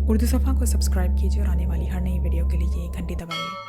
उर्दू सफ़ा को सब्सक्राइब कीजिए और आने वाली हर नई वीडियो के लिए घंटी दबाइए।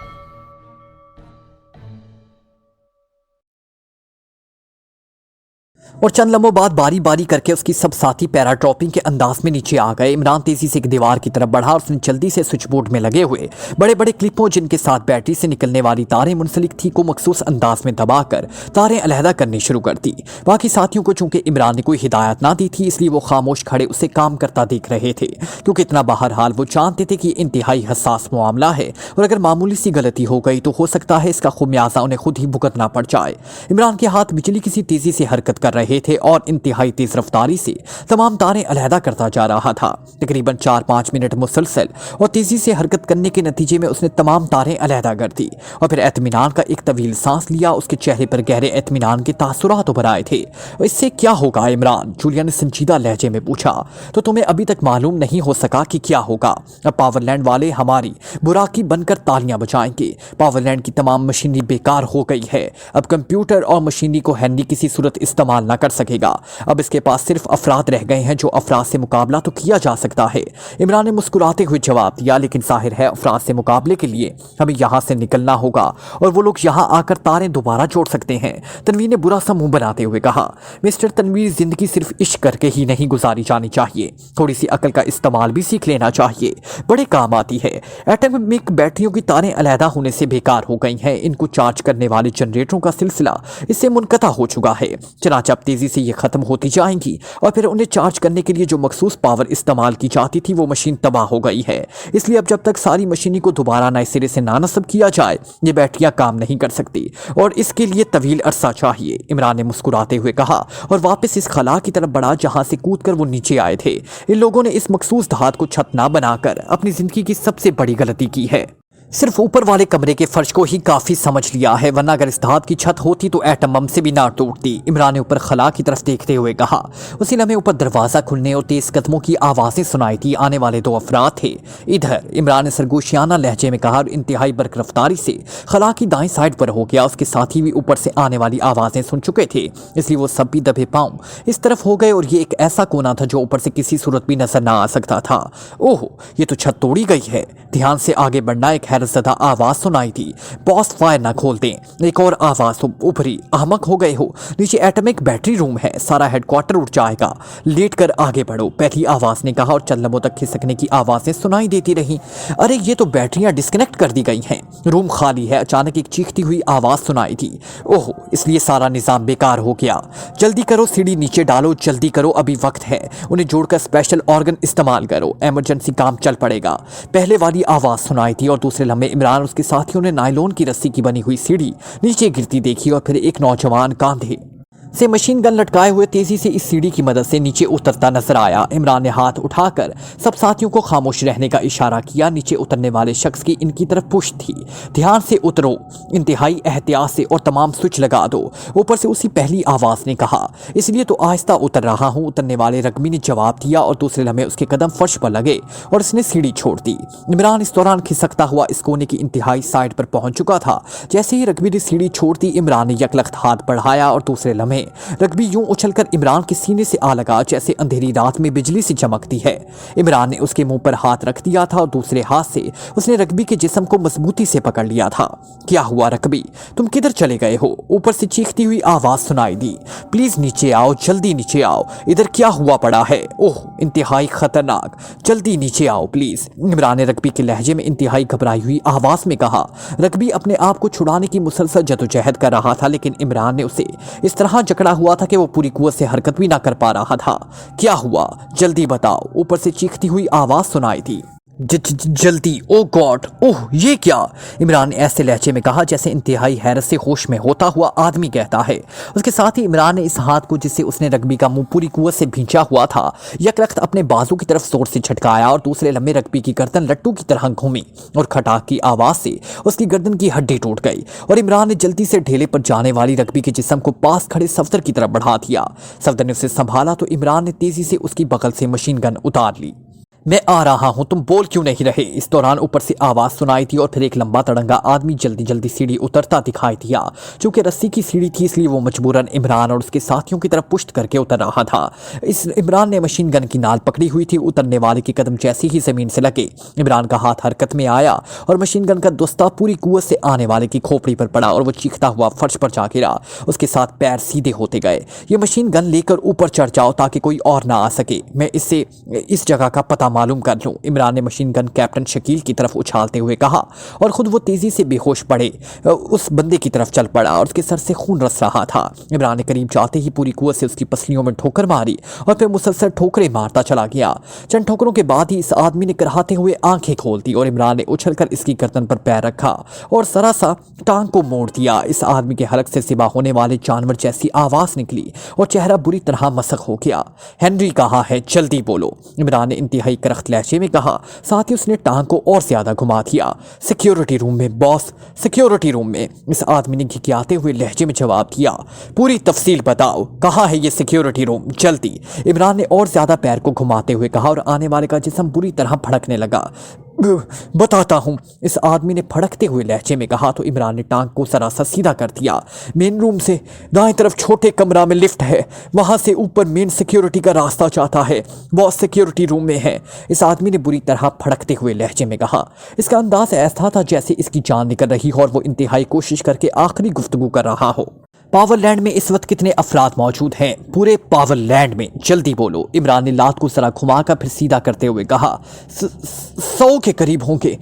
और चंद लम्हों बाद बारी बारी करके उसकी सब साथी पैराट्रॉपिंग के अंदाज में नीचे आ गए। इमरान तेजी से एक दीवार की तरफ बढ़ा और उसने जल्दी से स्विच बोर्ड में लगे हुए बड़े बड़े क्लिपों जिनके साथ बैटरी से निकलने वाली तारें मुंसलिक थी को मखसूस अंदाज में दबाकर तारें अलहदा करनी शुरू कर दी। बाकी साथियों को चूंकि इमरान ने कोई हिदायत ना दी थी इसलिए वो खामोश खड़े उसे काम करता देख रहे थे, क्योंकि इतना बहरहाल वो जानते थे कि इंतहाई हसास मामला है और अगर मामूली सी गलती हो गई तो हो सकता है इसका खुमियाजा उन्हें खुद ही भुगतना पड़ जाए। इमरान के हाथ बिजली किसी तेजी से हरकत कर रहे थे और इंतहाई तेज रफ्तारी से तमाम तारें अलहदा करता जा रहा था। तकरीबन 4-5 मिनट मुसलसल और तेजी से हरकत करने के नतीजे में उसने तमाम तारें अलहदा कर दी और फिर एतमीनान का एक तवील सांस लिया। उसके चेहरे पर गहरे एतमीनान के तासुरात उभर आए थे। इससे क्या होगा इमरान? जूलिया ने संजीदा लहजे में पूछा। तो तुम्हें अभी तक मालूम नहीं हो सका कि क्या होगा? अब पावरलैंड वाले हमारी बुराकी बनकर तालियां बजाएंगे। पावरलैंड की तमाम मशीनरी बेकार हो गई है। अब कंप्यूटर और मशीनरी को हेनरी किसी सूरत इस्तेमाल न कर सकेगा। अब इसके पास सिर्फ अफराद रह गए हैं जो अफराद से मुकाबला तो किया जा सकता है। इमरान ने मुस्कुराते हुए जवाब दिया, लेकिन जाहिर है अफराद से मुकाबले के लिए हमें यहां से निकलना होगा और वो लोग यहां आकर तारें दोबारा जोड़ सकते हैं। तनवीर ने बुरा सा मुंह बनाते हुए कहा, मिस्टर तनवीर, जिंदगी सिर्फ इश्क करके ही नहीं गुजारी जानी चाहिए, थोड़ी सी अकल का इस्तेमाल भी सीख लेना चाहिए, बड़े काम आती है। एटॉमिक बैटरियों की तारें अलहदा होने से बेकार हो गई हैं। इनको चार्ज करने वाले जनरेटरों का सिलसिला इससे मुनक़ता हो चुका है। चनाचा अब तेजी से ये खत्म होती जाएंगी और फिर उन्हें चार्ज करने के लिए जो मखसूस पावर इस्तेमाल की जाती थी वो मशीन तबाह हो गई है। इसलिए अब जब तक सारी मशीनरी को दोबारा नए सिरे से नानसब किया जाए ये बैटरियां काम नहीं कर सकती और इसके लिए तवील अरसा चाहिए। इमरान ने मुस्कुराते हुए कहा और वापस इस खला की तरफ बढ़ा जहां से कूदकर वो नीचे आए थे। इन लोगों ने इस मखसूस धात को छत ना बनाकर अपनी जिंदगी की सबसे बड़ी गलती की है। सिर्फ ऊपर वाले कमरे के फर्श को ही काफी समझ लिया है, वरना अगर इस धात की छत होती तो एटम बम से भी ना टूटती। इमरान ने ऊपर खला की तरफ देखते हुए कहा। उसी लम्हे ऊपर दरवाजा खुलने और तेज कदमों की आवाजें सुनाई थी। आने वाले 2 अफराद थे। इधर इमरान ने सरगोशियाना लहजे में कहा और इंतहाई बर्क रफ्तारी से खला की दाएं साइड पर हो गया। उसके साथी भी ऊपर से आने वाली आवाजें सुन चुके थे, इसलिए वो सब भी दबे पांव इस तरफ हो गए और ये एक ऐसा कोना था जो ऊपर से किसी सूरत भी नजर ना आ सकता था। ओह, ये तो छत तोड़ी गई है। ध्यान से आगे बढ़ना। एक हैरतज़दा आवाज सुनाई थी, बॉस फायर ना खोल दें। एक और आवाज उभरी, अहमक हो गए हो, नीचे एटॉमिक बैटरी रूम है, सारा हेडक्वार्टर उठ जाएगा, लेट कर आगे बढ़ो, पहली आवाज ने कहा और चंद लम्हों तक खिसकने की आवाजें सुनाई देती रहीं। अरे ये तो बैटरियां डिस्कनेक्ट कर दी गई हैं, रूम खाली है। अचानक एक चीखती हुई आवाज सुनाई थी। ओह, इसलिए सारा निजाम बेकार हो गया। जल्दी करो, सीढ़ी नीचे डालो, जल्दी करो, अभी वक्त है। उन्हें जोड़कर स्पेशल ऑर्गन इस्तेमाल करो, इमरजेंसी काम चल पड़ेगा। पहले वाली आवाज सुनाई थी और दूसरे लम्हे इमरान और उसके साथियों ने नायलॉन की रस्सी की बनी हुई सीढ़ी नीचे गिरती देखी और फिर एक नौजवान कांधे से मशीन गन लटकाए हुए तेजी से इस सीढ़ी की मदद से नीचे उतरता नजर आया। इमरान ने हाथ उठाकर सब साथियों को खामोश रहने का इशारा किया। नीचे उतरने वाले शख्स की इनकी तरफ पुश थी। ध्यान से उतरो, इंतहाई एहतियात से, और तमाम स्विच लगा दो। ऊपर से उसी पहली आवाज ने कहा। इसलिए तो आहिस्ता उतर रहा हूं। उतरने वाले रकबी ने जवाब दिया और दूसरे लम्हे उसके कदम फर्श पर लगे और उसने सीढ़ी छोड़ दी। इमरान इस दौरान खिसकता हुआ इस कोने की इंतहाई साइड पर पहुंच चुका था। जैसे ही रकबी ने सीढ़ी छोड़ दी इमरान ने यकलख्त हाथ बढ़ाया और दूसरे लम्हे रग्बी यूं उछलकर इमरान के सीने से आ लगा जैसे अंधेरी रात में बिजली से चमकती है। इमरान ने उसके मुंह पर हाथ रख दिया था और दूसरे हाथ से उसने रग्बी के जिस्म को मजबूती से पकड़ लिया था। क्या हुआ रग्बी, तुम किधर चले गए हो? ऊपर से चीखती हुई आवाज सुनाई दी। प्लीज नीचे आओ, जल्दी नीचे आओ, इधर क्या हुआ पड़ा है? ओह, इंतहाई खतरनाक, जल्दी नीचे आओ प्लीज। इमरान ने रग्बी के लहजे में इंतहाई घबराई हुई आवाज में कहा। रग्बी अपने आप को छुड़ाने की मुसलसल जदोजहद कर रहा था, लेकिन इमरान ने उसे इस तरह जकड़ा हुआ था कि वो पूरी कुव्वत से हरकत भी ना कर पा रहा था। क्या हुआ, जल्दी बताओ, ऊपर से चीखती हुई आवाज सुनाई थी। जल्दी, ओ गॉड, ओह ये क्या? इमरान ने ऐसे लहजे में कहा जैसे इंतहाई हैरत से होश में होता हुआ आदमी कहता है। उसके साथ ही इमरान ने इस हाथ को जिससे उसने रग्बी का मुंह पूरी कुव्वत से भींचा हुआ था यकरख्त अपने बाजू की तरफ जोर से झटकाया और दूसरे लम्हे रग्बी की गर्दन लट्टू की तरह घूमी और खटाक की आवाज से उसकी गर्दन की हड्डी टूट गई और इमरान ने जल्दी से ढेले पर जाने वाली रग्बी के जिस्म को पास खड़े सफदर की तरफ बढ़ा दिया। सफदर ने उसे संभाला तो इमरान ने तेजी से उसकी बगल से मशीन गन उतार ली। मैं आ रहा हूं, तुम बोल क्यों नहीं रहे। इस दौरान ऊपर से आवाज सुनाई थी और फिर एक लंबा तड़ंगा आदमी जल्दी जल्दी सीढ़ी उतरता दिखाई दिया। चूंकि रस्सी की सीढ़ी थी इसलिए वो मजबूरन इमरान और उसके साथियों की तरफ पुश्त करके उतर रहा था। इस इमरान ने मशीन गन की नाल पकड़ी हुई थी। उतरने वाले के कदम जैसे ही जमीन से लगे इमरान का हाथ हरकत में आया और मशीन गन का दस्ता पूरी कुव्वत से आने वाले की खोपड़ी पर पड़ा और वो चीखता हुआ फर्श पर जा गिरा। उसके साथ पैर सीधे होते गए। ये मशीन गन लेकर ऊपर चढ़ जाओ ताकि कोई और ना आ सके, मैं इससे इस जगह का पता मालूम कर लूं। इमरान ने मशीन गन कैप्टन शकील की तरफ उछालते हुए कहा और खुद वो तेजी से बेहोश पड़े उस बंदे की तरफ चल पड़ा और उसके सर से खून रस रहा था। इमरान ने करीब जाते ही पूरी कुव्वत से उसकी पसलियों में ठोकर मारी और फिर मुसलसल ठोकरें मारता चला गया। चंद ठोकरों के बाद ही इस आदमी ने कराहते हुए आंखें खोल दी और इमरान ने उछलकर इसकी गर्दन पर पैर रखा और जरा सा टांग को मोड़ दिया। इस आदमी के हलक से सिवा होने वाले जानवर जैसी आवाज निकली और चेहरा बुरी तरह मसक हो गया। हेनरी कहाँ है, जल्दी बोलो, इमरान ने इंतहाई करख्त लहजे में कहा। साथ ही उसने टांग को और ज्यादा घुमा दिया। सिक्योरिटी रूम में बॉस, सिक्योरिटी रूम में, इस आदमी ने घिघियाते हुए लहजे में जवाब दिया। पूरी तफसील बताओ, कहाँ है ये सिक्योरिटी रूम, जल्दी, इमरान ने और ज्यादा पैर को घुमाते हुए कहा और आने वाले का जिस्म बुरी तरह भड़कने लगा। बताता हूं, इस आदमी ने भड़कते हुए लहजे में कहा तो इमरान ने टांग को जरा सा सीधा कर दिया। मेन रूम से दाएं तरफ छोटे कमरा में लिफ्ट है, वहां से ऊपर मेन सिक्योरिटी का रास्ता जाता है, बॉस सिक्योरिटी रूम में है, इस आदमी ने बुरी तरह भड़कते हुए लहजे में कहा। इसका अंदाज ऐसा था जैसे इसकी जान निकल रही हो और वो इंतहाई कोशिश करके आखिरी गुफ्तगू कर रहा हो। पावरलैंड में इस वक्त कितने अफराद मौजूद हैं? पूरे पावरलैंड में, जल्दी बोलो, इमरान ने लात को जरा घुमाकर फिर सीधा करते हुए कहा। 100 के करीब होंगे,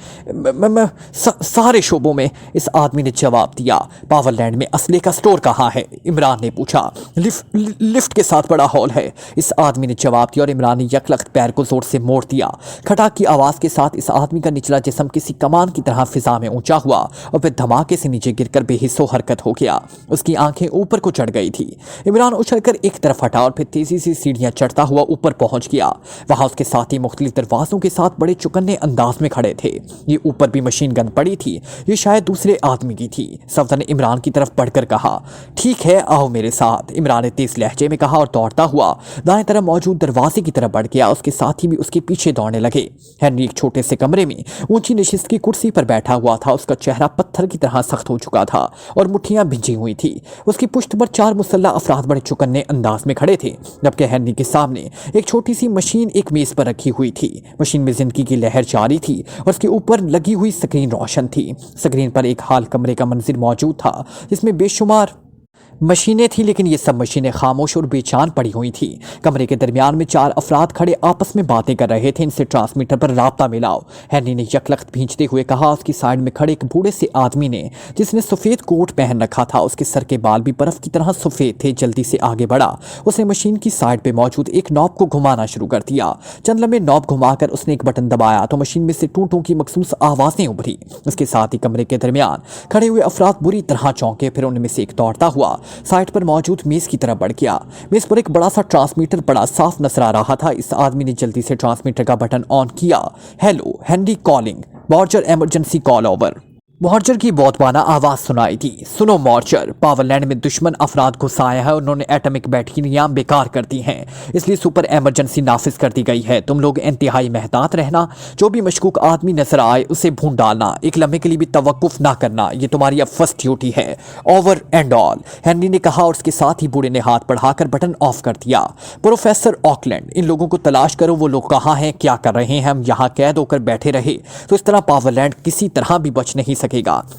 सारे शोबों में, इस आदमी ने जवाब दिया। पावरलैंड में असले का स्टोर कहाँ है? इमरान ने पूछा। लिफ्ट के साथ बड़ा हॉल है, इस आदमी ने जवाब दिया और इमरान ने यकलख्त पैर को जोर से मोड़ दिया। खटाक की आवाज के साथ इस आदमी का निचला जिस्म किसी कमान की तरह फिजा में ऊंचा हुआ और फिर धमाके से नीचे गिरकर बेहिस्सो हरकत हो गया। उसकी आंखें ऊपर को चढ़ गई थी। इमरान उछलकर एक तरफ हटा और फिर तेजी से सीढ़ियां चढ़ता हुआ ऊपर पहुंच गया। वहां उसके साथी मुख्तलिफ दरवाजों के साथ बड़े चुकन्ने अंदाज में खड़े थे। ये ऊपर भी मशीन गन पड़ी थी, ये शायद दूसरे आदमी की थी। सफदर ने इमरान की तरफ बढ़कर कहा, ठीक है, आओ मेरे साथ, इमरान ने तेज लहजे में कहा और दौड़ता हुआ दाएं तरफ मौजूद दरवाजे की तरफ बढ़ गया। उसके साथी भी उसके पीछे दौड़ने लगे। हेनरी एक छोटे से कमरे में ऊंची नशिस्त की कुर्सी पर बैठा हुआ था। उसका चेहरा पत्थर की तरह सख्त हो चुका था और मुट्ठियां भिंजी हुई थी। उसकी पुश्त पर 4 मुसल्ला अफराद बड़े चुकन्ने अंदाज में खड़े थे, जबकि हेनरी के सामने एक छोटी सी मशीन एक मेज पर रखी हुई थी। मशीन में जिंदगी की लहर जारी थी और उसके ऊपर लगी हुई स्क्रीन रोशन थी। स्क्रीन पर एक हाल कमरे का मंजिर मौजूद था जिसमें बेशुमार मशीनें थी, लेकिन ये सब मशीनें खामोश और बेचान पड़ी हुई थी। कमरे के दरमियान में 4 अफराद खड़े आपस में बातें कर रहे थे। इनसे ट्रांसमीटर पर राब्ता मिलाओ, हेनरी ने यकलख्त भींचते हुए कहा। उसकी साइड में खड़े एक बूढ़े से आदमी ने, जिसने सफ़ेद कोट पहन रखा था, उसके सर के बाल भी बर्फ की तरह सफ़ेद थे, जल्दी से आगे बढ़ा। उसने मशीन की साइड पर मौजूद एक नॉब को घुमाना शुरू कर दिया। चंद लम्बे नॉब घुमाकर उसने एक बटन दबाया तो मशीन में से टूटों की मखसूस आवाज़ें उभरी। उसके साथ ही कमरे के दरमियान खड़े हुए अफराद बुरी तरह चौंके। फिर उनमें से एक दौड़ता हुआ साइड पर मौजूद मेज की तरफ बढ़ गया। मेज पर एक बड़ा सा ट्रांसमीटर बड़ा साफ नजर आ रहा था। इस आदमी ने जल्दी से ट्रांसमीटर का बटन ऑन किया। हेलो, हेनरी कॉलिंग, मॉर्चर इमरजेंसी कॉल ओवर। मॉर्चर की बौद्धाना आवाज सुनाई दी। सुनो मॉर्चर, पावरलैंड में दुश्मन अफराद घुस आया है। उन्होंने एटॉमिक बैटरियां बेकार कर दी हैं, इसलिए सुपर इमरजेंसी नाफिज कर दी गई है। तुम लोग इंतहाई मेहतात रहना। जो भी मशकूक आदमी नजर आए उसे भून डालना। एक लम्हे के लिए भी तवक्कुफ ना करना। ये तुम्हारी अब फर्स्ट ड्यूटी है। ओवर एंड ऑल, हेनरी ने कहा और उसके साथ ही बूढ़े ने हाथ बढ़ाकर बटन ऑफ कर दिया। प्रोफेसर ऑकलैंड, इन लोगों को तलाश करो। वो लोग कहाँ हैं, क्या कर रहे हैं? हम यहाँ कैद होकर बैठे रहे तो इस तरह पावरलैंड किसी तरह भी बच नहीं सकेगा।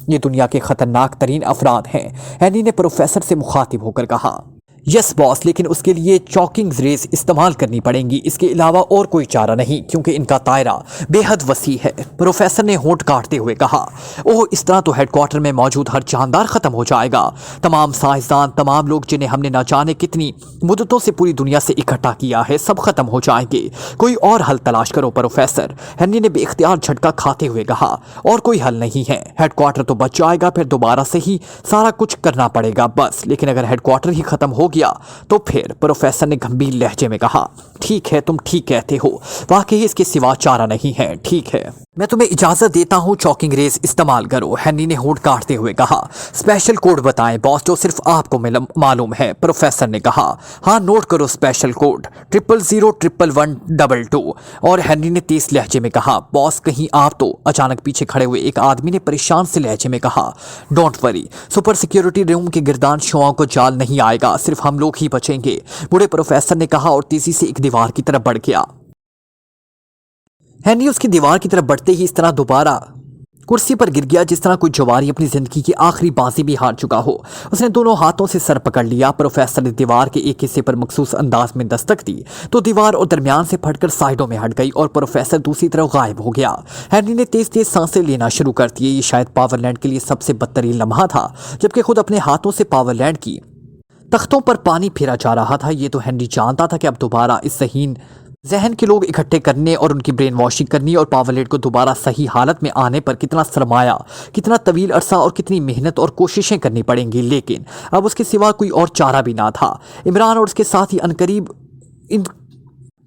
ये दुनिया के खतरनाक तरीन अफराद हैं, हेनरी ने प्रोफेसर से मुखातिब होकर कहा। यस बॉस, लेकिन उसके लिए चॉकिंग रेज इस्तेमाल करनी पड़ेंगी। इसके अलावा और कोई चारा नहीं, क्योंकि इनका दायरा बेहद वसी है, प्रोफेसर ने होंठ काटते हुए कहा। ओह, इस तरह तो हेडक्वार्टर में मौजूद हर जानदार खत्म हो जाएगा। तमाम साइंसदान, तमाम लोग जिन्हें हमने न जाने कितनी मुद्दतों से पूरी दुनिया से इकट्ठा किया है, सब खत्म हो जाएंगे। कोई और हल तलाश करो प्रोफेसर, हेनरी ने बेख्तियार झटका खाते हुए कहा। और कोई हल नहीं है, हेडक्वार्टर तो बच जाएगा, फिर दोबारा से ही सारा कुछ करना पड़ेगा बस। लेकिन अगर हेडक्वार्टर ही खत्म हो हो गया तो फिर प्रोफेसर ने गंभीर लहजे में कहा, ठीक है, तुम ठीक कहते हो, वाकई इसके सिवा चारा नहीं है। ठीक है, मैं तुम्हें इजाजत देता हूँ, चॉकिंग रेस इस्तेमाल करो। हेनरी ने होंठ काटते हुए कहा। स्पेशल कोड बताएं बॉस, जो सिर्फ आपको मालूम है। प्रोफेसर ने कहा। हाँ, नोट करो स्पेशल कोड 0001112। और हेनरी ने तेज लहजे में कहा, बॉस कहीं आप तो। अचानक पीछे खड़े हुए एक आदमी ने परेशान से लहजे में कहा, don't worry, super security room के गिरदान शुआओं को जाल नहीं आएगा, सिर्फ हम लोग ही बचेंगे, बूढ़े प्रोफेसर ने कहा और तेजी से एक दीवार की तरफ बढ़ गया। हेनरी उसकी दीवार की तरफ बढ़ते ही इस तरह दोबारा कुर्सी पर गिर गया जिस तरह कोई जुआरी अपनी जिंदगी की आखिरी बाजी भी हार चुका हो। उसने दोनों हाथों से सर पकड़ लिया। प्रोफेसर ने दीवार के एक हिस्से पर मखसूस अंदाज में दस्तक दी तो दीवार और दरमियान से फटकर साइडों में हट गई और प्रोफेसर दूसरी तरफ गायब हो गया। हेनरी ने तेज तेज सांसें लेना शुरू कर दी। ये शायद पावरलैंड के लिए सबसे बदतरीन लम्हा था, जबकि खुद अपने हाथों से पावरलैंड की तख्तों पर पानी फेरा जा रहा था। ये तो हेनरी जानता था कि अब दोबारा इस जहन के लोग इकट्ठे करने और उनकी ब्रेन वॉशिंग करनी और पावरलैंड को दोबारा सही हालत में आने पर कितना सरमाया, कितना तवील अरसा और कितनी मेहनत और कोशिशें करनी पड़ेंगी। लेकिन अब उसके सिवा कोई और चारा भी ना था। इमरान और उसके साथ ही अनकरीब इन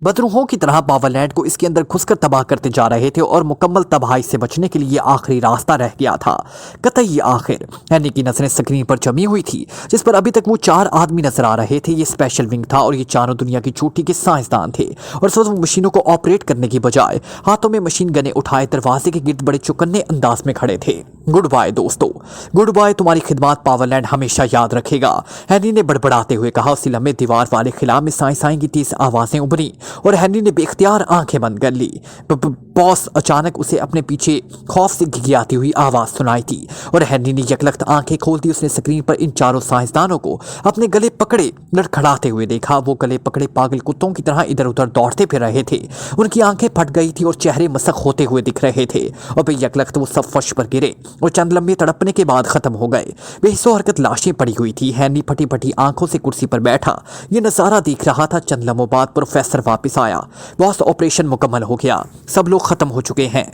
बदरूहों की तरह पावरलैंड को इसके अंदर घुसकर तबाह करते जा रहे थे और मुकम्मल तबाही से बचने के लिए आखिरी रास्ता रह गया था। कतई आखिर। हेनरी की नजरें स्क्रीन पर जमी हुई थी जिस पर अभी तक वो 4 आदमी नजर आ रहे थे। ये स्पेशल विंग था और ये चारों दुनिया की चोटी के साइंसदान थे और इस वक्त वो मशीनों को ऑपरेट करने की बजाय हाथों में मशीन गने उठाए दरवाजे के गिर्द बड़े चौकन्ने अंदाज में खड़े थे। गुड बाय दोस्तों, गुड बाय, तुम्हारी खिदमत पावरलैंड हमेशा याद रखेगा, हेनरी ने बड़बड़ाते हुए कहा। उसी लम्हे दीवार वाले खिला में साई की तेज आवाजें उभरी और हेनरी ने बेख्तियार आंखें बंद कर ली। बॉस, अचानक उसे अपने पीछे खौफ से घिघियाती हुई आवाज सुनाई थी और हेनरी ने यकलख्त आंखें खोल दी। उसने स्क्रीन पर इन चारों साइंसदानों को अपने गले पकड़े लड़खड़ाते हुए देखा। वो गले पकड़े पागल कुत्तों की तरह इधर उधर दौड़ते फिर रहे थे। उनकी आंखें फट गई थी और चेहरे मसक होते हुए दिख रहे थे और फिर यकलख्त वो सब फर्श पर गिरे और चंद लम्बे तड़पने के बाद खत्म हो गए। बेहिस्सो हरकत लाशें पड़ी हुई थी। हेनरी फटी फटी आंखों से कुर्सी पर बैठा ये नजारा देख रहा था। चंद लम्हों बाद प्रोफेसर वापस आया। बॉस, ऑपरेशन मुकम्मल हो गया, सब लोग खत्म हो चुके हैं।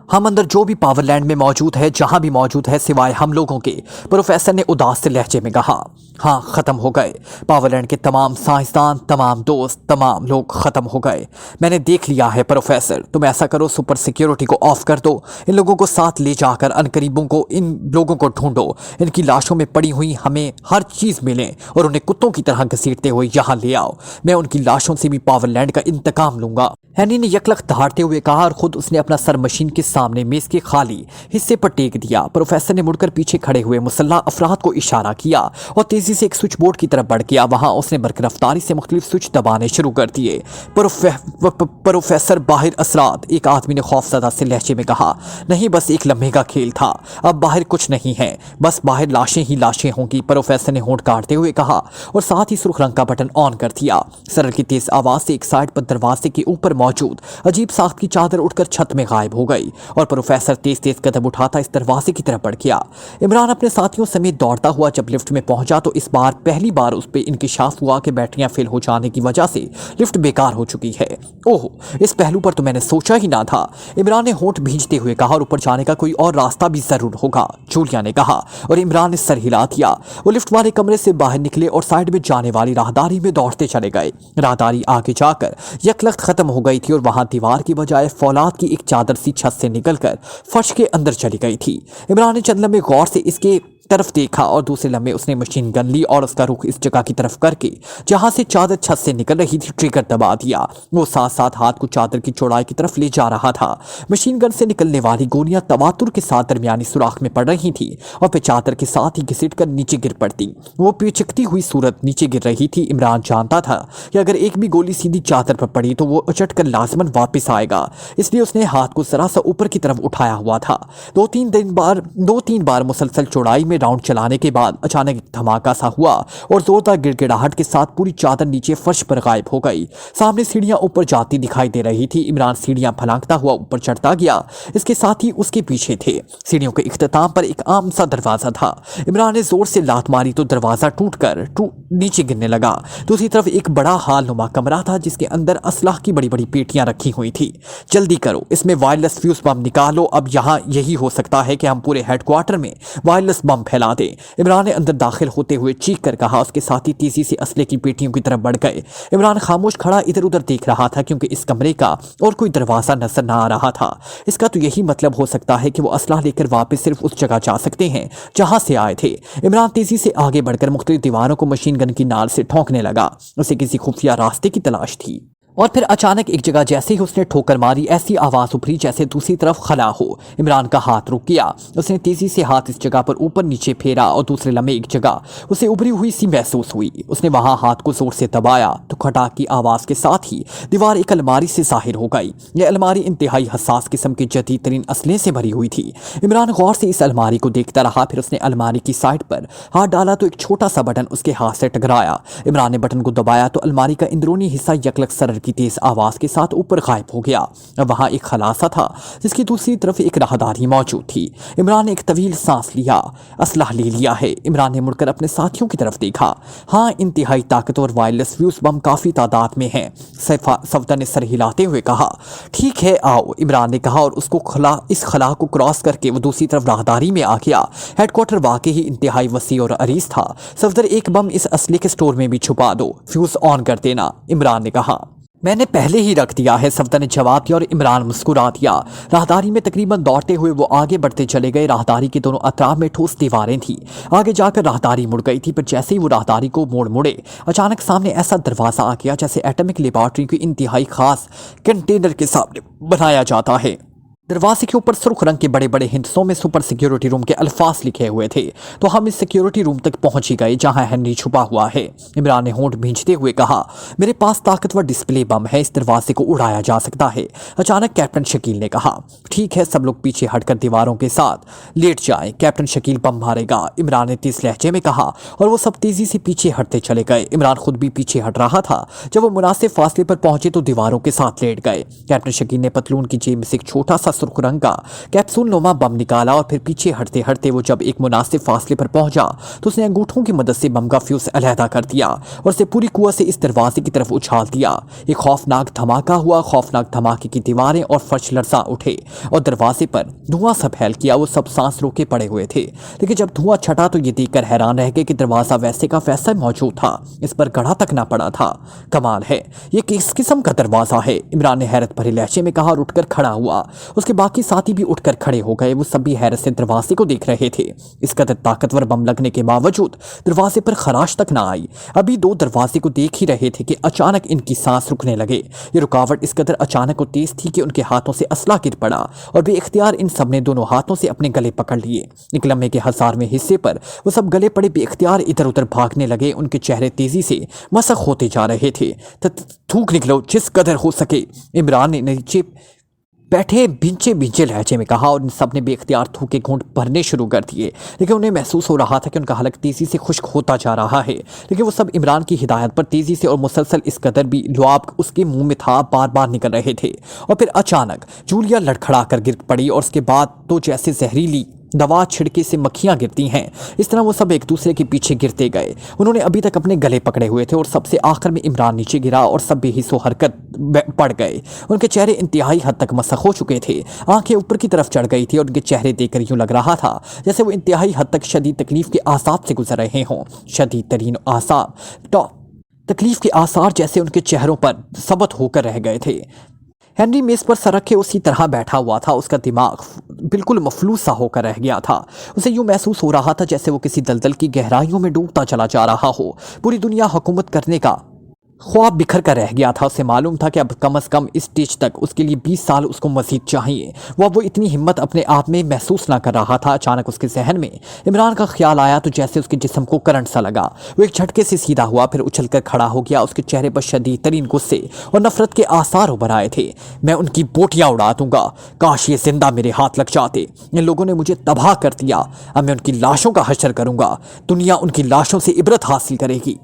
हम अंदर जो भी पावरलैंड में मौजूद है, जहां भी मौजूद है सिवाय हम लोगों के, प्रोफेसर ने उदास से लहजे में कहा। हाँ, खत्म हो गए। पावरलैंड के तमाम साइंसदान, तमाम दोस्त, तमाम लोग खत्म हो गए। मैंने देख लिया है प्रोफेसर, तुम ऐसा करो, सुपर सिक्योरिटी को ऑफ कर दो, इन लोगों को साथ ले जाकर अनकरीबों को, इन लोगों को ढूंढो, इनकी लाशों में पड़ी हुई हमें हर चीज मिले और उन्हें कुत्तों की तरह घसीटते हुए यहाँ ले आओ। मैं उनकी लाशों से भी पावरलैंड का इंतकाम लूंगा। हेनरी ने यकलख्त दहाड़ते हुए कहा और खुद उसने अपना सर मशीन के सामने मेज के खाली हिस्से पर टेक दिया। प्रोफेसर ने मुड़कर पीछे खड़े हुए मुसल्ला अफराद को इशारा किया और तेजी से एक स्विच बोर्ड की तरफ बढ़ गया। वहां उसने बरकर रफ्तारी से मुख्तलिफ स्विच दबाने शुरू कर दिए। प्रोफेसर, बाहर असरात, एक आदमी ने खौफजदा से लहजे में कहा। नहीं, बस एक लम्हे का खेल था, अब बाहर कुछ नहीं है, बस बाहर लाशें ही लाशें होंगी, प्रोफेसर ने होंठ काटते हुए कहा और साथ ही सुर्ख रंग का बटन ऑन कर दिया। सरल की तेज आवाज से एक साइड पर दरवाजे के ऊपर मौजूद अजीब साख्त की चादर उठकर छत में गायब हो गई और प्रोफेसर तेज तेज कदम उठाता इस दरवाजे की तरफ बढ़ गया। इमरान अपने साथियों समेत दौड़ता हुआ जब लिफ्ट में पहुंचा तो इस बार पहली बार उस पर इंकिशाफ हुआ कि बैटरियां फेल हो जाने की वजह से लिफ्ट बेकार हो चुकी है। ओह, इस पहलू पर तो मैंने सोचा ही ना था, इमरान ने होंठ भींचते हुए कहा। और ऊपर जाने का कोई और रास्ता भी जरूर होगा, जूलिया ने कहा और इमरान ने सर हिला दिया। वो लिफ्ट वाले कमरे से बाहर निकले और साइड में जाने वाली राहदारी में दौड़ते चले गए। राहदारी आगे जाकर यकलख्त खत्म हो गई थी और वहां दीवार की बजाय फौलाद की एक चादर सी छत से निकलकर फर्श के अंदर चली गई थी। इमरान ने चंद लम्हे गौर से इसके तरफ देखा और दूसरे लम्हे उसने मशीन गन ली और उसका रुख इस जगह की तरफ करके जहां से चादर छत से निकल रही थी ट्रिगर दबा दिया। वो साथ साथ हाथ को चादर की चौड़ाई की तरफ ले जा रहा था। मशीन गन से निकलने वाली गोलियां तवातुर के साथ दरमियानी सुराख में पड़ रही थी और फिर चादर के साथ ही घसीट कर नीचे गिर पड़ती। वो पिचकती हुई सूरत नीचे गिर रही थी। इमरान जानता था कि अगर एक भी गोली सीधी चादर पर पड़ी तो वो उचट कर लाजमन वापस आएगा, इसलिए उसने हाथ को जरा सा ऊपर की तरफ उठाया हुआ था। दो तीन बार मुसलसल चौड़ाई में राउंड चलाने के बाद अचानक एक धमाका सा हुआ और जोरदार गिड़गिड़ाहट के साथ पूरी चादर नीचे फर्श पर गायब हो गई। सामने सीढ़ियां ऊपर जाती दिखाई दे रही थी। इमरान सीढ़ियां फलांगता हुआ ऊपर चढ़ता गया, इसके साथ ही उसके पीछे थे सीढ़ियों के इख्तिताम पर एक आम सा दरवाजा था। इमरान ने जोर से लात मारी तो दरवाजा टूटकर नीचे गिरने लगा। दूसरी तरफ एक बड़ा हाल नुमा कमरा था जिसके अंदर असलाह की बड़ी बड़ी पेटियां रखी हुई थी। जल्दी करो, इसमें वायरलेस फ्यूज बम निकालो। अब यहाँ यही हो सकता है कि हम पूरे हेडक्वार्टर में वायरलेस बम बम फैला दें। इमरान ने अंदर दाखिल होते हुए चीख कर कहा। उसके साथी तेजी से असले की पेटियों की तरफ बढ़ गए। इमरान खामोश खड़ा इधर उधर देख रहा था क्योंकि इस कमरे का और कोई दरवाजा नजर न आ रहा था। इसका तो यही मतलब हो सकता है कि वो असला लेकर वापस सिर्फ उस जगह जा सकते हैं जहां से आए थे। इमरान तेजी से आगे बढ़कर मुख्तलिफ दीवारों को मशीन गन की नाल से ठोंकने लगा। उसे किसी खुफिया रास्ते की तलाश थी और फिर अचानक एक जगह जैसे ही उसने ठोकर मारी ऐसी आवाज उभरी जैसे दूसरी तरफ खला हो। इमरान का हाथ रुक गया। उसने तेजी से हाथ इस जगह पर ऊपर नीचे फेरा और दूसरे लम्हे एक जगह उसे उभरी हुई सी महसूस हुई। उसने वहां हाथ को जोर से दबाया तो खटाक की आवाज के साथ ही दीवार एक अलमारी से जाहिर हो गई। यह अलमारी इंतहाई हसास किस्म के जदीद तरीन असले से भरी हुई थी। इमरान गौर से इस अलमारी को देखता रहा। फिर उसने अलमारी की साइड पर हाथ डाला तो एक छोटा सा बटन उसके हाथ से टकराया। इमरान ने बटन को दबाया तो अलमारी का अंदरूनी हिस्सा यकलक सरर की तेज आवाज के साथ ऊपर गायब हो गया। वहां एक खलासा था जिसकी दूसरी तरफ एक राहदारी मौजूद थी। इमरान ने एक तवील सांस लिया। असलाह ले लिया है। इमरान ने मुड़कर अपने साथियों की तरफ देखा। हाँ, इंतहाई ताकतवर वायरलेस फ्यूज बम काफी तादाद में हैं। सफदर ने सर हिलाते हुए कहा। ठीक है, आओ, इमरान ने कहा और उसको इस खला को क्रॉस करके वो दूसरी तरफ राहदारी में आ गया। हेडक्वार्टर वाकई ही इंतहाई वसी और अरीज था। सफदर, एक बम इस असली के स्टोर में भी छुपा दो, फ्यूज ऑन कर देना, इमरान ने कहा। मैंने पहले ही रख दिया है, सफदर ने जवाब दिया और इमरान मुस्कुरा दिया। राहदारी में तकरीबन दौड़ते हुए वो आगे बढ़ते चले गए। राहदारी के दोनों अतराफ में ठोस दीवारें थी। आगे जाकर राहदारी मुड़ गई थी। पर जैसे ही वो राहदारी को मुड़े अचानक सामने ऐसा दरवाजा आ गया जैसे एटॉमिक लेबॉर्ट्री की इंतहाई खास कंटेनर के सामने बनाया जाता है। दरवाजे के ऊपर सुर्ख रंग के बड़े बड़े हिंसों में सुपर सिक्योरिटी रूम के अल्फाज लिखे हुए थे। तो हम इस सिक्योरिटी रूम तक पहुंच ही गए जहां हेनरी छुपा हुआ है। इमरान ने होंठ भींचते हुए कहा। मेरे पास ताकतवर डिस्प्ले बम है, इस दरवाजे को उड़ाया जा सकता है। अचानक कैप्टन शकील ने कहा। ठीक है, सब लोग पीछे हटकर दीवारों के साथ लेट जाए, कैप्टन शकील बम मारेगा, इमरान ने तेज लहजे में कहा और वो सब तेजी से पीछे हटते चले गए। इमरान खुद भी पीछे हट रहा था। जब वो मुनासिब फासले पर पहुंचे तो दीवारों के साथ लेट गए। कैप्टन शकील ने पतलून की जेब में से एक छोटा सा सुर्ख रंग का कैप्सूल नुमा बम निकाला और फिर पीछे हटते हटते वो जब एक मुनासिब फासले पर पहुंचा तो उसने अंगूठों की मदद से बम का फ्यूज अलहदा कर दिया और उसे पूरी कुव्वत से इस दरवाजे की तरफ उछाल दिया। एक खौफनाक धमाका हुआ। खौफनाक धमाके की दीवारें और फर्श लरसा उठे और दरवाजे पर धुआं सा फैल किया। वो सब सांस रोके पड़े हुए थे, लेकिन जब धुआं छटा तो ये देखकर हैरान रह गए कि दरवाजा वैसे का वैसा मौजूद था, इस पर गढ़ा तक ना पड़ा था। कमाल है, ये किस किस्म का दरवाजा है, इमरान ने हैरत भरे लहजे में कहा और उठकर खड़ा हुआ। उसके बाकी साथी भी उठकर खड़े हो गए। वो सभी हैरत से दरवाजे को देख रहे थे। इस कदर ताकतवर बम लगने के बावजूद दरवाजे पर खराश तक ना आई। अभी दो दरवाजे को देख ही रहे थे कि अचानक इनकी सांस रुकने लगे। ये रुकावट इस कदर अचानक और तेज थी कि उनके हाथों से असला गिर पड़ा और बेइख्तियार इन सब ने दोनों हाथों से अपने गले पकड़ लिए। एक लम्हे के 1000वें हिस्से पर वो सब गले पड़े बेइख्तियार इधर उधर भागने लगे। उनके चेहरे तेजी से मसख होते जा रहे थे। थूक निकलो जिस कदर हो सके, इमरान ने नीचे बैठे भिंचे भिंचे लहजे में कहा और इन सब ने बेख्तियार थूके घूंट भरने शुरू कर दिए। लेकिन उन्हें महसूस हो रहा था कि उनका हलक तेजी से खुश्क होता जा रहा है। लेकिन वो सब इमरान की हिदायत पर तेजी से और मुसलसल इस कदर भी लुआब उसके मुंह में था बार बार निकल रहे थे। और फिर अचानक जूलिया लड़खड़ा कर गिर पड़ी और उसके बाद तो जैसे जहरीली दवा छिड़के से मक्खियां गिरती हैं, इस तरह वो सब एक दूसरे के पीछे गिरते गए। उन्होंने अभी तक अपने गले पकड़े हुए थे और सबसे आखिर में इमरान नीचे गिरा और सब बेहिस्सो हरकत पड़ गए। उनके चेहरे इंतहाई हद तक मसख हो चुके थे। आंखें ऊपर की तरफ चढ़ गई थी और उनके चेहरे देखकर यूं लग रहा था जैसे वो इंतहाई हद तक शदीद तकलीफ के आसाब से गुजर रहे हों। शदीद तरीन आसाब, तकलीफ के आसार जैसे उनके चेहरों पर सबत होकर रह गए थे। हेनरी मेज पर सर रखे उसी तरह बैठा हुआ था। उसका दिमाग बिल्कुल मफलूस सा होकर रह गया था। उसे यूं महसूस हो रहा था जैसे वो किसी दलदल की गहराइयों में डूबता चला जा रहा हो। पूरी दुनिया हुकूमत करने का ख्वाब बिखर कर रह गया था। उसे मालूम था कि अब कम से कम इस स्टेज तक उसके लिए 20 साल उसको मजीद चाहिए। वो इतनी हिम्मत अपने आप में महसूस ना कर रहा था। अचानक उसके जहन में इमरान का ख्याल आया तो जैसे उसके जिस्म को करंट सा लगा। वो एक झटके से सीधा हुआ, फिर उछलकर खड़ा हो गया। उसके चेहरे पर शदीद तरीन गुस्से और नफरत के आसार उभर आए थे। मैं उनकी बोटियां उड़ा दूंगा, काश ये जिंदा मेरे हाथ लग जाते। इन लोगों ने मुझे तबाह कर दिया। अब मैं उनकी लाशों का हश्र करूंगा। दुनिया उनकी लाशों से इबरत हासिल करेगी।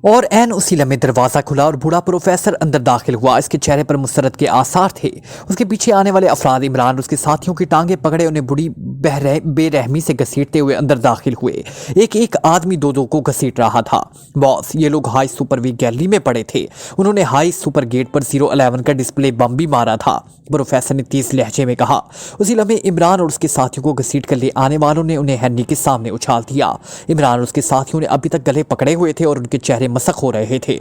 और ऐन उसी लम्हे दरवाज़ा खुला और बूढ़ा प्रोफेसर अंदर दाखिल हुआ। इसके चेहरे पर मुसरत के आसार थे। उसके पीछे आने वाले अफराद इमरान और उसके साथियों की टांगें पकड़े उन्हें बुरी बेरहमी से घसीटते हुए अंदर दाखिल हुए। एक एक आदमी दो दो को घसीट रहा था। बॉस, ये लोग हाई सुपर वी गैलरी में पड़े थे। उन्होंने हाई सुपर गेट पर 011 का डिस्प्ले बम भी मारा था, प्रोफेसर ने तेज लहजे में कहा। उसी लम्हे इमरान और उसके साथियों को घसीट कर ले आने वालों ने उन्हें हेनरी के सामने उछाल दिया। इमरान और उसके साथियों ने अभी तक गले पकड़े हुए थे और उनके चेहरे मसक हो रहे थे।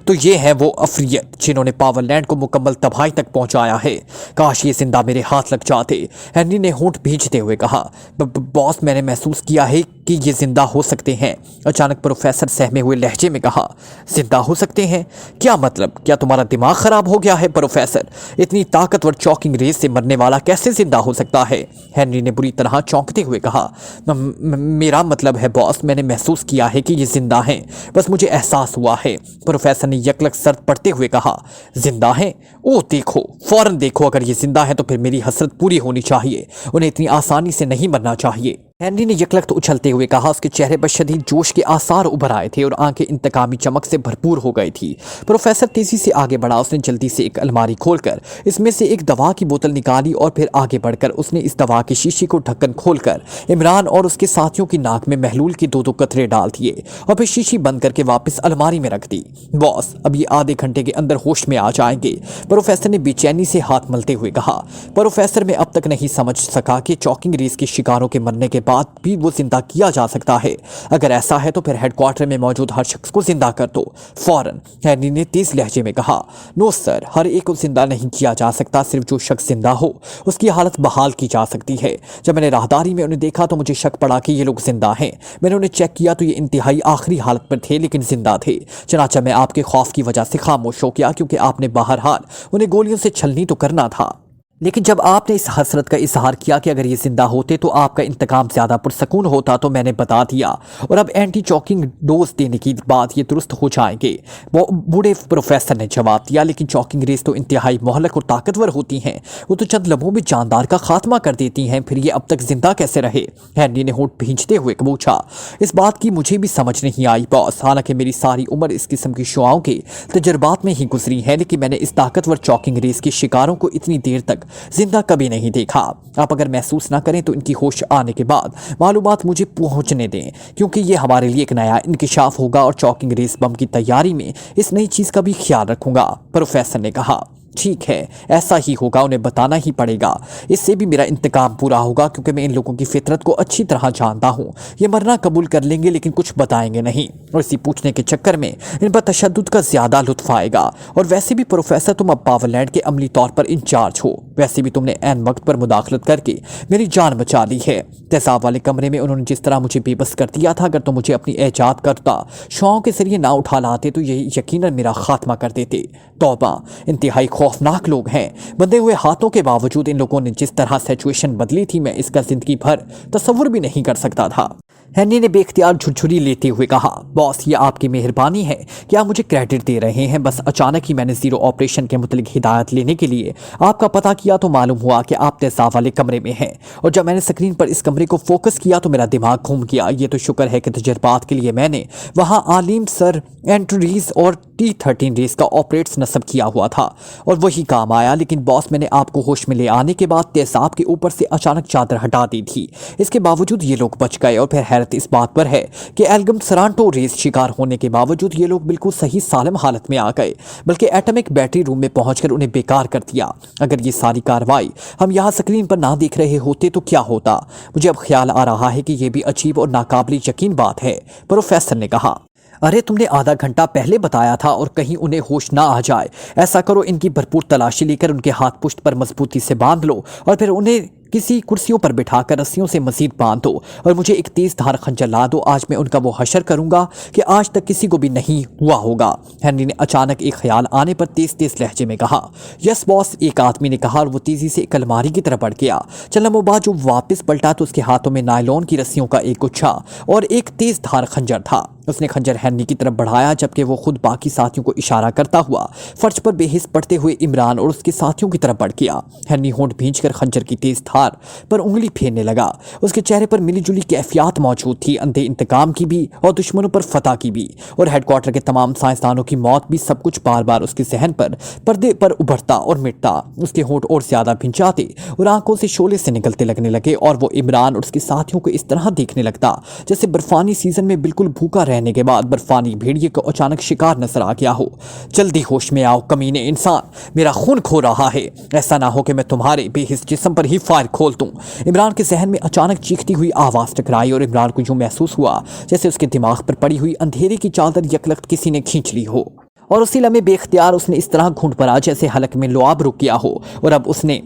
तो ये है वो अफरियत जिन्होंने पावरलैंड को मुकम्मल तबाही तक पहुंचाया है। काश ये जिंदा मेरे हाथ लग जाते, हेनरी ने होंठ भींचते हुए कहा। बॉस, मैंने महसूस किया है कि ये जिंदा हो सकते हैं, अचानक प्रोफेसर सहमे हुए लहजे में कहा। जिंदा हो सकते हैं? क्या मतलब? क्या तुम्हारा दिमाग खराब हो गया है प्रोफेसर? इतनी ताकतवर चॉकिंग रेस से मरने वाला कैसे जिंदा हो सकता है? हेनरी ने बुरी तरह चौंकते हुए कहा। मेरा मतलब है बॉस, मैंने महसूस किया है कि ये जिंदा हैं, बस मुझे एहसास हुआ है, प्रोफेसर ने यकलक सर पड़ते हुए कहा। जिंदा हैं? ओ देखो, फौरन देखो, अगर ये जिंदा है तो फिर मेरी हसरत पूरी होनी चाहिए। उन्हें इतनी आसानी से नहीं मरना चाहिए। हेनरी ने यकलख्त उछलते हुए कहा। उसके चेहरे पर शदीद जोश के आसार उभर आए थे और आंखें इंतकामी चमक से भरपूर हो गई थी। प्रोफेसर तेजी से आगे बढ़ा। उसने जल्दी से एक अलमारी खोलकर इसमें से एक दवा की बोतल निकाली और फिर आगे बढ़कर उसने इस दवा की शीशी को ढक्कन खोलकर इमरान और उसके साथियों की नाक में महलूल के दो दो कतरे डाल दिए और फिर शीशी बंद करके वापस अलमारी में रख दी। बॉस, अब ये आधे घंटे के अंदर होश में आ जाएंगे, प्रोफेसर ने बेचैनी से हाथ मलते हुए कहा। प्रोफेसर में अब तक नहीं समझ सका कि चॉकिंग रेस के शिकारों के मरने के बाद भी वो जिंदा किया जा सकता है। अगर ऐसा है तो फिर हेडक्वार्टर में मौजूद हर शख्स को जिंदा कर दो, फौरन, हेनरी ने तेज लहजे में कहा। नो सर, हर एक को जिंदा नहीं किया जा सकता, सिर्फ जो शख्स जिंदा हो उसकी हालत बहाल की जा सकती है। जब मैंने राहदारी में उन्हें देखा तो मुझे शक पड़ा कि ये लोग जिंदा हैं। मैंने उन्हें चेक किया तो ये इंतहाई आखिरी हालत पर थे लेकिन जिंदा थे। चनाचा मैं आपके खौफ की वजह से खामोश हो गया क्योंकि आपने बहरहाल उन्हें गोलियों से छलनी तो करना था, लेकिन जब आपने इस हसरत का इजहार किया कि अगर ये जिंदा होते तो आपका इंतकाम ज्यादा पुरसकून होता तो मैंने बता दिया और अब एंटी चॉकिंग डोज देने की बाद ये दुरुस्त हो जाएंगे, वो बूढ़े प्रोफेसर ने जवाब दिया। लेकिन चॉकिंग रेस तो इंतहाई मोहलक और ताकतवर होती हैं, वो तो चंद लम्हों में जानदार का खात्मा कर देती हैं, फिर ये अब तक जिंदा कैसे रहे? हेनरी ने होंठ भींचते हुए पूछा। इस बात की मुझे भी समझ नहीं आई बॉस, हालांकि मेरी सारी उम्र इस किस्म की शुआओं के तजर्बात में ही गुजरी है, लेकिन मैंने इस ताकतवर चॉकिंग रेस के शिकारों को इतनी देर तक जिंदा कभी नहीं देखा। आप अगर महसूस ना करें तो इनकी होश आने के बाद मालूमात मुझे पहुंचने दें, क्योंकि ये हमारे लिए एक नया इंकिशाफ होगा और चॉकिंग रेस बम की तैयारी में इस नई चीज का भी ख्याल रखूंगा, प्रोफेसर ने कहा। ठीक है, ऐसा ही होगा, उन्हें बताना ही पड़ेगा। इससे भी मेरा इंतकाम पूरा होगा क्योंकि मैं इन लोगों की फितरत को अच्छी तरह जानता हूँ। ये मरना कबूल कर लेंगे लेकिन कुछ बताएंगे नहीं और इसी पूछने के चक्कर में इन पर तशद्दुद का ज्यादा लुत्फ आएगा। और वैसे भी प्रोफेसर, तुम अब पावरलैंड के अमली तौर पर इंचार्ज हो, वैसे भी तुमने ऐन वक्त पर मुदाखलत करके मेरी जान बचा ली है। तेजाब वाले कमरे में उन्होंने जिस तरह मुझे बेबस कर दिया था, अगर तुम मुझे अपनी एजाद करता शुआओं के जरिए ना उठा लाते तो ये यकीनन मेरा खात्मा कर देते। तौबा, इंतहाई खौफनाक लोग हैं। बंधे हुए हाथों के बावजूद इन लोगों ने जिस तरह सिचुएशन बदली थी, मैं इसका जिंदगी भर तसव्वुर भी नहीं कर सकता था। हेनरी ने बेख्तियार झुरझुरी लेते हुए कहा। बॉस, ये आपकी मेहरबानी है कि आप मुझे क्रेडिट दे रहे हैं, बस अचानक ही मैंने जीरो ऑपरेशन के मुतलिक हिदायत लेने के लिए आपका पता किया तो मालूम हुआ कि आप तेजाब वाले कमरे में हैं, और जब मैंने स्क्रीन पर इस कमरे को फोकस किया तो मेरा दिमाग घूम गया। ये तो शुक्र है कि तजर्बात के लिए मैंने वहाँ आलिम सर एंट्रीज और T13 रेस का ऑपरेट्स नस्ब किया हुआ था और वही काम आया। लेकिन बॉस, मैंने आपको होश में ले आने के बाद तेजाब के ऊपर से अचानक चादर हटा दी थी, इसके बावजूद ये लोग बच गए। और फिर हैरत इस बात पर है कि एल्गम सरांटो रेस शिकार होने के बावजूद ये लोग बिल्कुल सही सालम हालत में आ गए, बल्कि एटॉमिक बैटरी रूम में पहुंचकर उन्हें बेकार कर दिया। अगर ये सारी कार्रवाई हम यहाँ स्क्रीन पर ना देख रहे होते तो क्या होता? मुझे अब ख्याल आ रहा है कि यह भी अजीब और नाकाबिल यकीन बात है, प्रोफेसर ने कहा। अरे, तुमने आधा घंटा पहले बताया था, और कहीं उन्हें होश ना आ जाए। ऐसा करो, इनकी भरपूर तलाशी लेकर उनके हाथ पुश्त पर मजबूती से बांध लो और फिर उन्हें किसी कुर्सियों पर बिठाकर रस्सियों से मजीद बांध दो और मुझे एक तेज धार खंजर ला दो। आज मैं उनका वो हशर करूंगा कि आज तक किसी को भी नहीं हुआ होगा। हेनरी ने अचानक एक ख्याल आने पर तेज तेज लहजे में कहा। यस बॉस, एक आदमी ने कहा, और वो तेजी से एक अलमारी की तरफ बढ़ गया। चंद लम्हों बाद जो वापस पलटा तो उसके हाथों में नायलॉन की रस्सियों का एक गुच्छा और एक तेज धार खंजर था। उसने खंजर हैनी की तरफ बढ़ाया जबकि वो खुद बाकी साथियों को इशारा करता हुआ फर्श पर बेहिस पड़ते हुए इमरान और उसके साथियों की तरफ बढ़ गया। हैनी होंठ भींचकर खंजर की तेज धार पर उंगली फेरने लगा। उसके चेहरे पर मिलीजुली कैफियत मौजूद थी, अंधे इंतकाम की भी और दुश्मनों पर फतह की भी, और हेडक्वार्टर के तमाम साइंसदानों की मौत भी। सब कुछ बार बार उसके जहन पर पर्दे पर उभरता और मिटता। उसके होंठ और ज्यादा भिंचाते और आंखों से शोले से निकलते लगने लगे और वो इमरान और उसके साथियों को इस तरह देखने लगता जैसे बर्फानी सीजन में बिल्कुल भूखा रहने के बाद बर्फानी भेड़िए को अचानक शिकार नजर आ गया हो। जल्दी होश में आओ कमीने इंसान, मेरा खून खो रहा है, ऐसा ना हो कि मैं तुम्हारे बेहिस जिस्म पर ही फायर खोल दूं। इमरान के जहन में अचानक चीखती हुई आवाज टकराई और इमरान को यूं महसूस हुआ जैसे उसके दिमाग पर पड़ी हुई अंधेरे की चादर यकलख्त किसी ने खींच ली हो, और उसी लम्हे बेख्तियार उसने इस तरह घूंट पड़ा जैसे हलक में लुआब रुक गया हो और अब उसने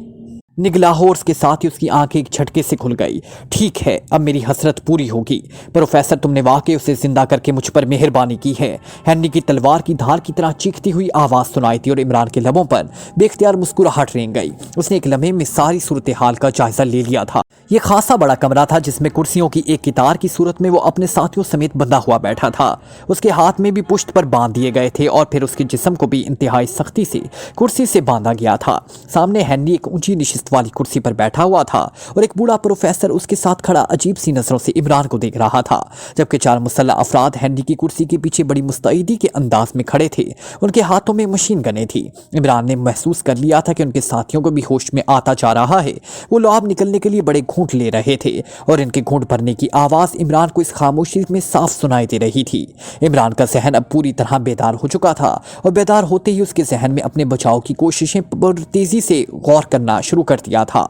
निगला हो। और उसके साथ ही उसकी आंखें एक झटके से खुल गई। ठीक है, अब मेरी हसरत पूरी होगी। प्रोफेसर, तुमने वाकई उसे जिंदा करके मुझ पर मेहरबानी की है। हैनी की तलवार की धार की तरह चीखती हुई आवाज सुनाई थी और इमरान के लबों पर बेख्तियार मुस्कुराहट रेंग गई। उसने एक लम्हे में सारी सूरत हाल का जायजा ले लिया था। यह खासा बड़ा कमरा था जिसमें कुर्सियों की एक कितार की सूरत में वो अपने साथियों समेत बंधा हुआ बैठा था। उसके हाथ में भी पुश्त पर बांध दिए गए थे और फिर उसके जिस्म को भी इंतहाई सख्ती से कुर्सी से बांधा गया था। सामने हैनी एक ऊंची निशिस्त वाली कुर्सी पर बैठा हुआ था और एक बूढ़ा प्रोफेसर उसके साथ खड़ा अजीब सी नजरों से इमरान को देख रहा था, जबकि 4 मुसल्लह अफराद हैनी की कुर्सी के पीछे बड़ी मुस्तैदी के अंदाज में खड़े थे। उनके हाथों में मशीन गनें थी। इमरान ने महसूस कर लिया था कि उनके साथियों को भी होश में आता जा रहा है। वो लुआब निकलने के लिए बड़े घूंट ले रहे थे और इनके घूंट भरने की आवाज इमरान को इस खामोशी में साफ सुनाई दे रही थी। इमरान का जहन अब पूरी तरह बेदार हो चुका था और बेदार होते ही उसके जहन में अपने बचाव की कोशिशें पर तेजी से गौर करना शुरू कर दिया था।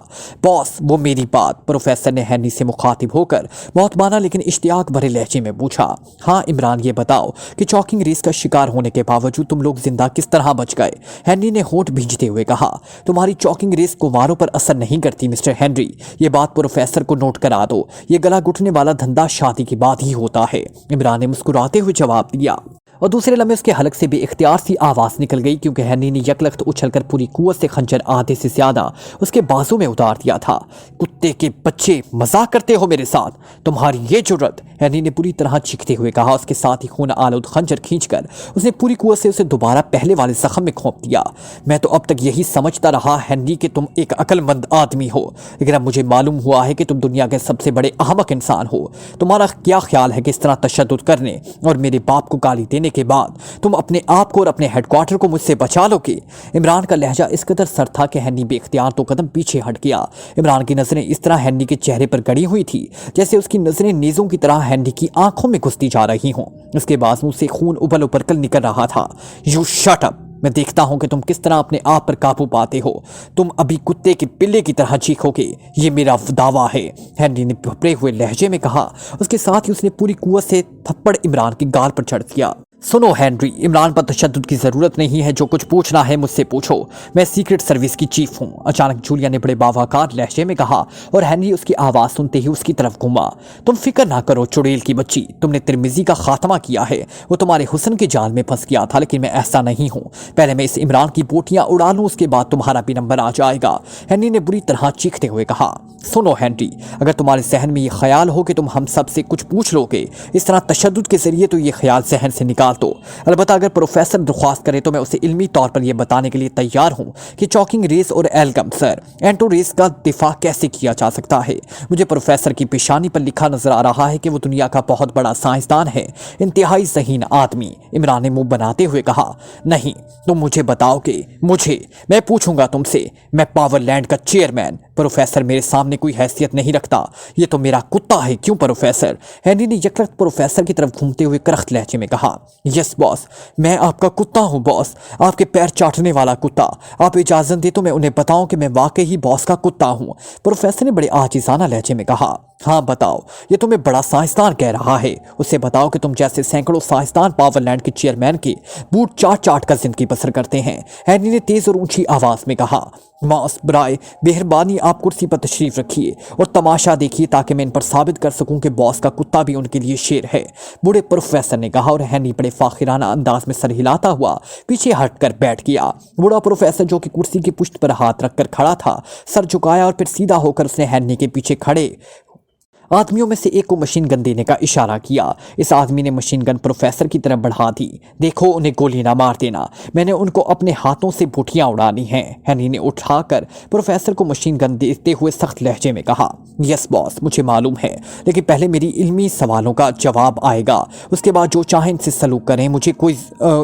बॉस, वो मेरी बात, प्रोफेसर ने हैनी से मुखातिब होकर मौतबाना लेकिन इश्तियाक भरे लहजे में पूछा। हाँ इमरान, ये बताओ कि चॉकिंग रेस का शिकार होने के बावजूद तुम लोग जिंदा किस तरह बच गए? हैनी ने होंठ भींचते हुए कहा। तुम्हारी चॉकिंग रेस कुमारों पर असर नहीं करती मिस्टर हेनरी, ये बात प्रोफेसर को नोट करा दो। ये गला घुटने वाला धंधा शादी के बाद ही होता है। इमरान ने मुस्कुराते हुए जवाब दिया और दूसरे लम्हे उसके हलक से भी इख्तियार सी आवाज निकल गई क्योंकि हैनी ने यकलख्त उछलकर पूरी कुव्वत से खंजर आधे से ज्यादा उसके बाजू में उतार दिया था। कुत्ते के बच्चे, मजाक करते हो मेरे साथ? तुम्हारी ये जुर्रत, हैनी ने पूरी तरह चीखते हुए कहा। उसके साथ ही खून आलूद खंजर खींचकर उसने पूरी कुव्वत से उसे दोबारा पहले वाले जख्म में खोप दिया। मैं तो अब तक यही समझता रहा हैनी कि तुम एक अक्लमंद आदमी हो, लेकिन अब मुझे मालूम हुआ है कि तुम दुनिया के सबसे बड़े अहमक इंसान हो। तुम्हारा क्या ख्याल है कि इस तरह तशद्दुद करने और मेरे बाप को गाली देने के बाद तुम अपने आप को और अपने हेडक्वार्टर को मुझसे बचा लोगे? इमरान का लहजा इस कदर सर था कि हैनी बेख्तियार तो कदम पीछे हट गया। इमरान की नजरें इस तरह हैनी के चेहरे पर गड़ी हुई थी जैसे उसकी नजरें नेज़ों की तरह हैनी की आंखों में घुसती जा रही हों। उसके बाजू से खून उबल उबर कर निकल रहा था। यू शट अप, मैं देखता हूं कि तुम किस तरह अपने आप पर काबू पाते हो। तुम अभी कुत्ते के पिल्ले की तरह चीखोगे, ये मेरा दावा है, हैनरी ने भपरे हुए लहजे में कहा। उसके साथ ही उसने पूरी कुव्वत से थप्पड़ इमरान की गाल पर चढ़ दिया। सुनो हैनरी, इमरान पर तशद्दुद की जरूरत नहीं है। जो कुछ पूछना है मुझसे पूछो, मैं सीक्रेट सर्विस की चीफ हूँ, अचानक जूलिया ने बड़े बावाकार लहजे में कहा और हैनरी उसकी आवाज सुनते ही उसकी तरफ घूमा। तुम फिक्र ना करो चुड़ैल की बच्ची, तुमने तिरमिजी का खात्मा किया है। वो तुम्हारे हुस्न के जाल में फंस गया था, लेकिन मैं ऐसा नहीं हूँ। पहले मैं इस इमरान की बोटियां उड़ा लूं, उसके बाद तुम्हारा भी नंबर आ जाएगा, हैनरी ने बुरी तरह चीखते हुए कहा। सुनो हैनरी, अगर तुम्हारे जहन में ये ख्याल हो कि तुम हम सब से कुछ पूछ लोगे इस तरह तशद्दुद के जरिए, तो ये ख्याल जहन से निकाल दो। अलबत्ता अगर प्रोफेसर दरख्वास्त करे तो मैं उसे इल्मी तौर पर यह बताने के लिए तैयार हूं कि चॉकिंग रेस और एल्गम सर एंटो रेस का दिफा कैसे किया जा सकता है। मुझे प्रोफेसर की पेशानी पर लिखा नजर आ रहा है कि वो दुनिया का बहुत बड़ा साइंसदान है, इंतहाई ज़हीन आदमी, इमरान ने मुंह बनाते हुए कहा। नहीं, तुम मुझे बताओगे? मैं पूछूंगा तुमसे, मैं पावरलैंड का चेयरमैन। प्रोफेसर मेरे सामने कोई हैसियत नहीं रखता, ये तो मेरा कुत्ता है। क्यों प्रोफेसर? हैनरी ने यकलख्त प्रोफेसर की तरफ घूमते हुए करख्त लहजे में कहा। यस बॉस, मैं आपका कुत्ता हूं बॉस, आपके पैर चाटने वाला कुत्ता। आप इजाजत दे तो मैं उन्हें बताऊं कि मैं वाकई ही बॉस का कुत्ता हूं, प्रोफेसर ने बड़े आजिज़ाना लहजे में कहा। हाँ बताओ, ये तुम्हें बड़ा साइंसदान कह रहा है, उसे बताओ कि तुम जैसे सैकड़ों साइंसदान पावरलैंड के चेयरमैन के बूट चाट चाट कर जिंदगी बसर करते हैं, हैनरी ने तेज और ऊंची आवाज में कहा। बॉस ब्राय, मेहरबानी आप कुर्सी पर तशरीफ रखिए और तमाशा देखिए ताकि मैं इन पर साबित कर सकूं कि बॉस का कुत्ता भी उनके लिए शेर है, बूढ़े प्रोफेसर ने कहा। और हैनरी बड़े फाखिराना अंदाज में सर हिलाता हुआ पीछे हटकर बैठ गया। बूढ़ा प्रोफेसर जो कि कुर्सी की पुश्त पर हाथ रखकर खड़ा था, सर झुकाया और फिर सीधा होकर उसने हैनरी के पीछे खड़े आदमियों में से एक को मशीन गन देने का इशारा किया। इस आदमी ने मशीन गन प्रोफेसर की तरफ बढ़ा दी। देखो, उन्हें गोली ना मार देना, मैंने उनको अपने हाथों से बूटियां उड़ानी हैं। हेनरी ने उठाकर प्रोफेसर को मशीन गन देते हुए सख्त लहजे में कहा, यस बॉस, मुझे मालूम है, लेकिन पहले मेरी इल्मी सवालों का जवाब आएगा। उसके बाद जो चाहे इनसे सलूक करें, मुझे कोई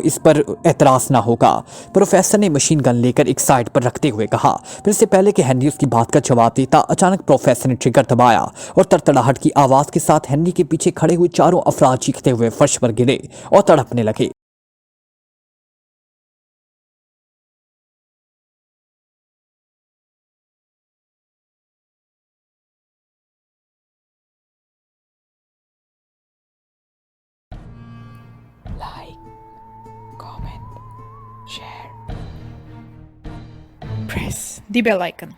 इस पर एतराज ना होगा। प्रोफेसर ने मशीन गन लेकर एक साइड पर रखते हुए कहा। फिर इससे पहले कि हेनरी उसकी बात का जवाब देता, अचानक प्रोफेसर ने ट्रिगर दबाया और तड़तड़ाहट की आवाज के साथ हेनरी के पीछे खड़े हुए चारों अफराद चीखते हुए फर्श पर गिरे और तड़पने लगे। Like, comment, share, press the bell icon.